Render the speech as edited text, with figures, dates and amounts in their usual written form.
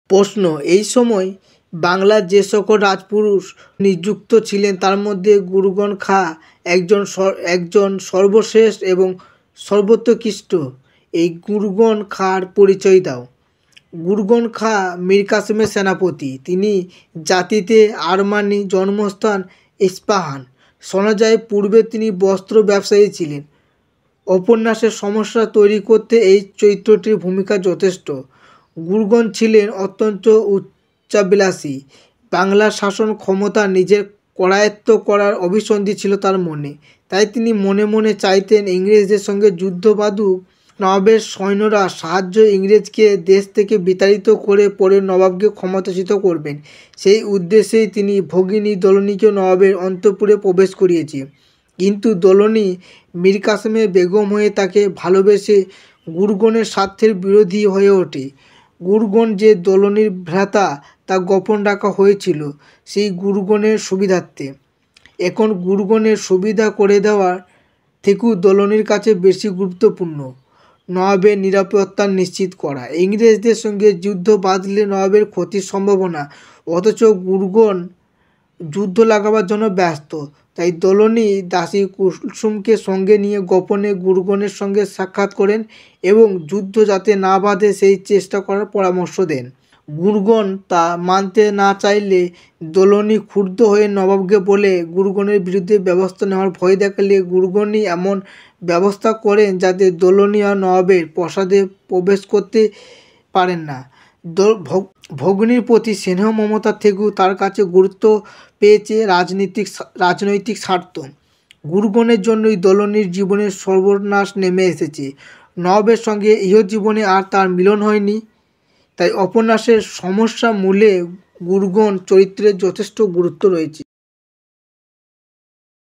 প্রশ্ন, এই সময় বাংলার যে সকল রাজপুরুষ নিযুক্ত ছিলেন তার মধ্যে গুরুগণ খাঁ একজন সর্বশ্রেষ্ঠ এবং সর্বোৎকৃষ্ট। এই গুরুগণ খাঁর পরিচয় দাও। গুরুগণ খাঁ মীর কাসেমের সেনাপতি। তিনি জাতিতে আরমানি, জন্মস্থান ইস্পাহান। শোনা যায় পূর্বে তিনি বস্ত্র ব্যবসায়ী ছিলেন। উপন্যাসের সমস্যা তৈরি করতে এই চরিত্রটির ভূমিকা যথেষ্ট। গুরুগণ ছিলেন অত্যন্ত উচ্চাভিলাষী। বাংলার শাসন ক্ষমতা নিজের করায়ত্ত করার অভিসন্ধি ছিল তার মনে। তাই তিনি মনে মনে চাইতেন ইংরেজদের সঙ্গে যুদ্ধ বাঁধুক। নবাবের সৈন্যরা সাহায্য ইংরেজকে দেশ থেকে বিতাড়িত করে পরে নবাবকে ক্ষমতাচ্যুত করবেন। সেই উদ্দেশ্যেই তিনি ভগিনী দোলনীকে নবাবের অন্তঃপুরে প্রবেশ করিয়েছে। কিন্তু দোলনী মীর কাসেমের বেগম হয়ে তাকে ভালোবেসে গুরুগণের স্বার্থের বিরোধী হয়ে ওঠে। গুরুগণ যে দোলনীর ভ্রাতা তা গোপন রাখা হয়েছিল সেই গুরুগণের সুবিধার্থে। এখন গুরুগণের সুবিধা করে দেওয়ার থেকেও দোলনীর কাছে বেশি গুরুত্বপূর্ণ নবাবের নিরাপত্তা নিশ্চিত করা। ইংরেজদের সঙ্গে যুদ্ধ বাঁধলে নবাবের ক্ষতির সম্ভাবনা, অথচ গুরুগণ যুদ্ধ লাগাবার জন্য ব্যস্ত। তাই দোলনী দাসী কুলসুমকে সঙ্গে নিয়ে গোপনে গুরুগণের সঙ্গে সাক্ষাৎ করেন এবং যুদ্ধ যাতে না বাঁধে সেই চেষ্টা করার পরামর্শ দেন। গুরুগণ তা মানতে না চাইলে দোলনী ক্ষুব্ধ হয়ে নবাবকে বলে গুরুগণের বিরুদ্ধে ব্যবস্থা নেওয়ার ভয় দেখালে গুরুগণই এমন ব্যবস্থা করেন যাতে দোলনী আর নবাবের প্রাসাদে প্রবেশ করতে পারেন না। ভগ্নীর প্রতি স্নেহ মমতার থেকেও তার কাছে গুরুত্ব পেয়েছে রাজনৈতিক স্বার্থ। গুরুগণের জন্যই দোলনীর জীবনের সর্বনাশ নেমে এসেছে। নবাবের সঙ্গে ইহজীবনে আর তার মিলন হয়নি। তাই উপন্যাসের সমস্যা মূলে গুরুগণ চরিত্রের যথেষ্ট গুরুত্ব রয়েছে।